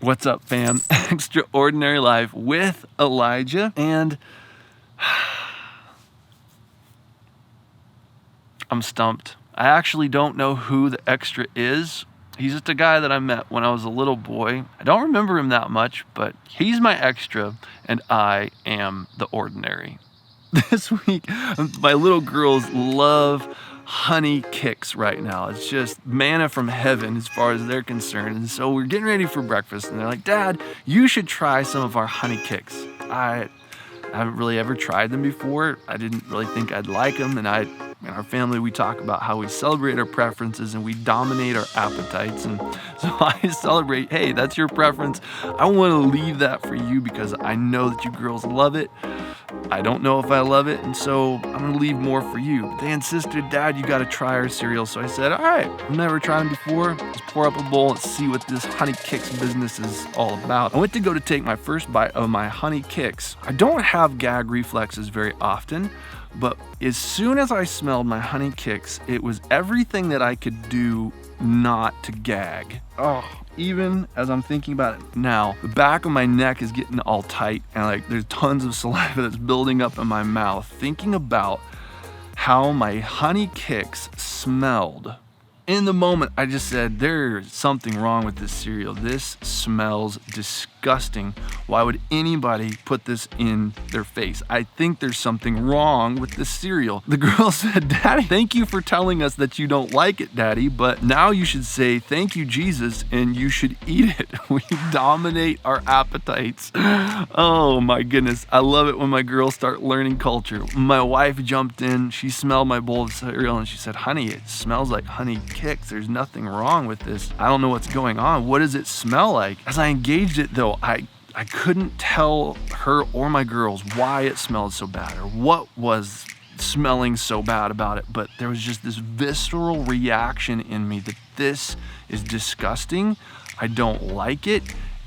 What's up, fam? Extraordinary Life with Elijah, and I'm stumped. I actually don't know who the extra is. He's just a guy that I met when I was a little boy. I don't remember him that much, but he's my extra, and I am the ordinary. This week, my little girls love honey kicks right now. It's just manna from heaven as far as they're concerned. And so we're getting ready for breakfast, and they're like, "Dad, you should try some of our honey kicks." I haven't really ever tried them before. I didn't really think I'd like them, and in our family, we talk about how we celebrate our preferences and we dominate our appetites. And so I celebrate, hey, that's your preference. I want to leave that for you because I know that you girls love it. I don't know if I love it, and so I'm gonna leave more for you. But they insisted, "Dad, you gotta try our cereal." So I said, all right, I've never tried them before. Let's pour up a bowl and see what this honey kicks business is all about. I went to go to take my first bite of my honey kicks. I don't have gag reflexes very often, but as soon as I smelled my honey kicks, it was everything that I could do not to gag. Oh, even as I'm thinking about it now, the back of my neck is getting all tight, and there's tons of saliva that's building up in my mouth, thinking about how my honey kicks smelled. In the moment, I just said, there's something wrong with this cereal. This smells disgusting. Why would anybody put this in their face? I think there's something wrong with this cereal. The girl said, "Daddy, thank you for telling us that you don't like it, Daddy, but now you should say, thank you, Jesus, and you should eat it." We dominate our appetites. Oh my goodness. I love it when my girls start learning culture. My wife jumped in. She smelled my bowl of cereal and she said, "Honey, it smells like honey kicks. There's nothing wrong with this. I don't know what's going on. What does it smell like?" As I engaged it though, I couldn't tell her or my girls why it smelled so bad or what was smelling so bad about it, but there was just this visceral reaction in me that this is disgusting. I don't like it,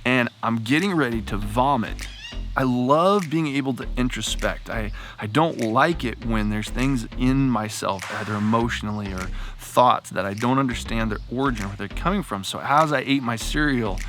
and I'm getting ready to vomit. I love being able to introspect. I don't like it when there's things in myself, either emotionally or thoughts, that I don't understand their origin, where they're coming from. So as I ate my cereal,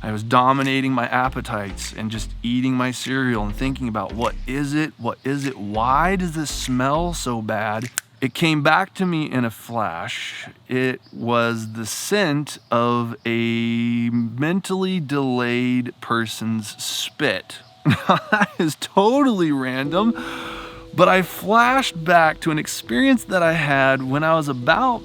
I was dominating my appetites and just eating my cereal and thinking about what is it? Why does this smell so bad? It came back to me in a flash. It was the scent of a mentally delayed person's spit. That is totally random, but I flashed back to an experience that I had when I was about,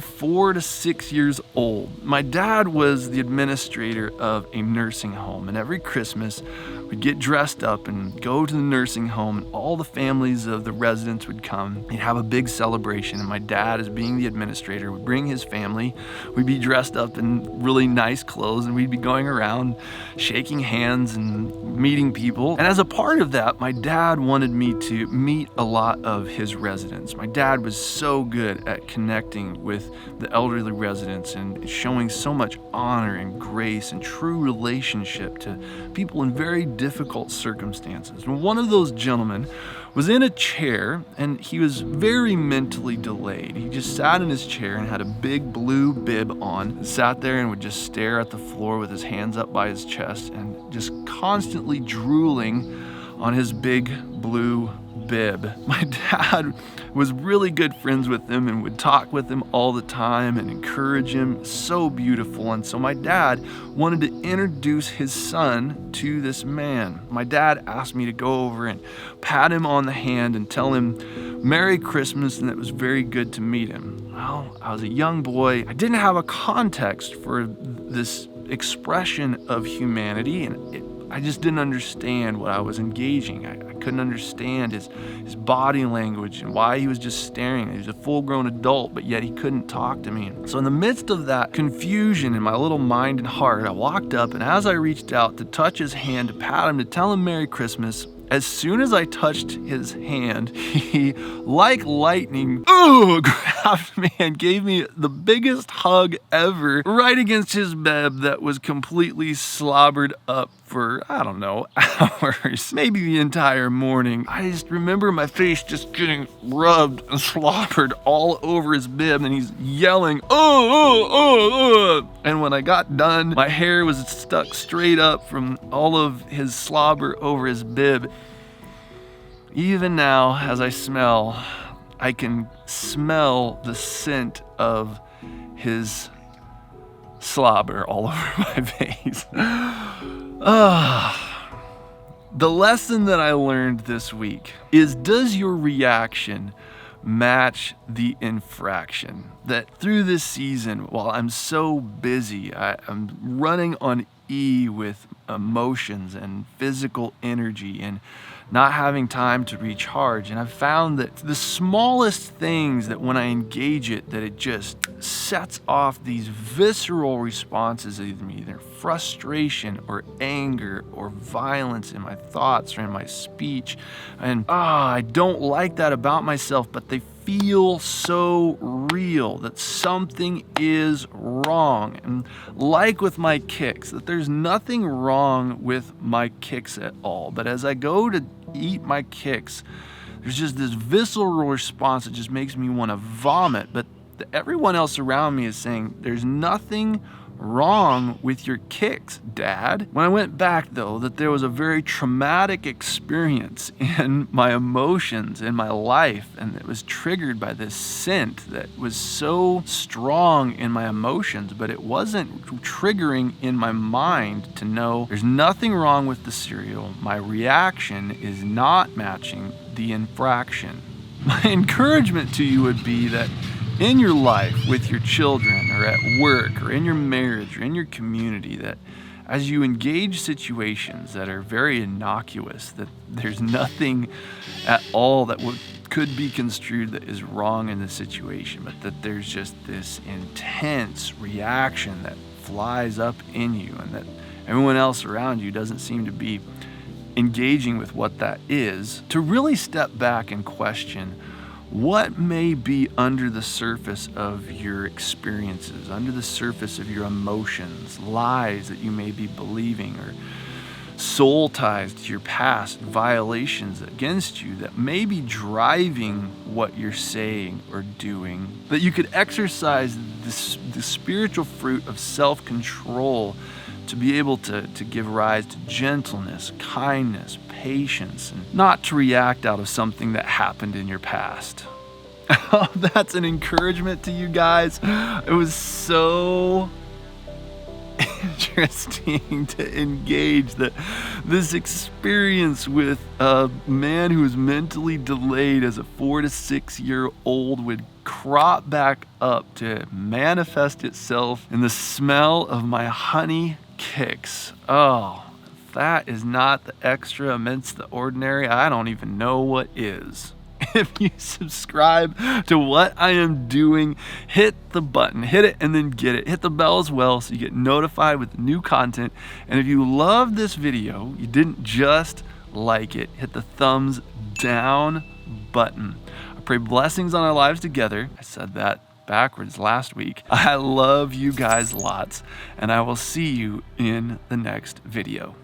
4 to 6 years old. My dad was the administrator of a nursing home, and every Christmas we'd get dressed up and go to the nursing home, and all the families of the residents would come. He'd have a big celebration, and my dad, as being the administrator, would bring his family. We'd be dressed up in really nice clothes, and we'd be going around shaking hands and meeting people. And as a part of that, my dad wanted me to meet a lot of his residents. My dad was so good at connecting with the elderly residents and showing so much honor and grace and true relationship to people in very difficult circumstances. And one of those gentlemen was in a chair, and he was very mentally delayed. He just sat in his chair and had a big blue bib on, sat there and would just stare at the floor with his hands up by his chest and just constantly drooling on his big blue bib. My dad was really good friends with him and would talk with him all the time and encourage him. So beautiful. And so my dad wanted to introduce his son to this man. My dad asked me to go over and pat him on the hand and tell him Merry Christmas and that it was very good to meet him. Well, I was a young boy. I didn't have a context for this expression of humanity, and I just didn't understand what I was engaging. I couldn't understand his body language and why he was just staring. He was a full-grown adult, but yet he couldn't talk to me. So in the midst of that confusion in my little mind and heart, I walked up, and as I reached out to touch his hand, to pat him, to tell him Merry Christmas, As soon as I touched his hand, he, like lightning, grabbed me and gave me the biggest hug ever right against his bed that was completely slobbered up for, I don't know, hours, maybe the entire morning. I just remember my face just getting rubbed and slobbered all over his bib, and he's yelling, And when I got done, my hair was stuck straight up from all of his slobber over his bib. Even now, as I can smell the scent of his slobber all over my face. The lesson that I learned this week is, does your reaction match the infraction? That through this season, while I'm so busy, I'm running on E with emotions and physical energy and not having time to recharge. And I've found that the smallest things, that when I engage it, that it just sets off these visceral responses of either frustration or anger or violence in my thoughts or in my speech. And I don't like that about myself, but they feel so real that something is wrong. And like with my kicks, that there's nothing wrong with my kicks at all. But as I go to eat my kicks, there's just this visceral response that just makes me want to vomit. But everyone else around me is saying, there's nothing wrong with your kicks, Dad. When I went back, though, that there was a very traumatic experience in my emotions, in my life, and it was triggered by this scent that was so strong in my emotions, but it wasn't triggering in my mind to know there's nothing wrong with the cereal. My reaction is not matching the infraction. My encouragement to you would be that in your life, with your children, or at work, or in your marriage, or in your community, that as you engage situations that are very innocuous, that there's nothing at all that could be construed that is wrong in the situation, but that there's just this intense reaction that flies up in you, and that everyone else around you doesn't seem to be engaging with what that is, to really step back and question what may be under the surface of your experiences, under the surface of your emotions, lies that you may be believing, or soul ties to your past, violations against you that may be driving what you're saying or doing, that you could exercise the spiritual fruit of self-control to be able to give rise to gentleness, kindness, patience, and not to react out of something that happened in your past. That's an encouragement to you guys. It was so interesting to engage this experience with a man who was mentally delayed as a 4 to 6 year old would crop back up to manifest itself in the smell of my honey kicks. Oh, if that is not the extra amidst the ordinary, I don't even know what is. If you subscribe to what I am doing, hit the button, hit it and then get it. Hit the bell as well so you get notified with new content. And if you love this video, you didn't just like it, hit the thumbs down button. I pray blessings on our lives together. I said that backwards last week. I love you guys lots, and I will see you in the next video.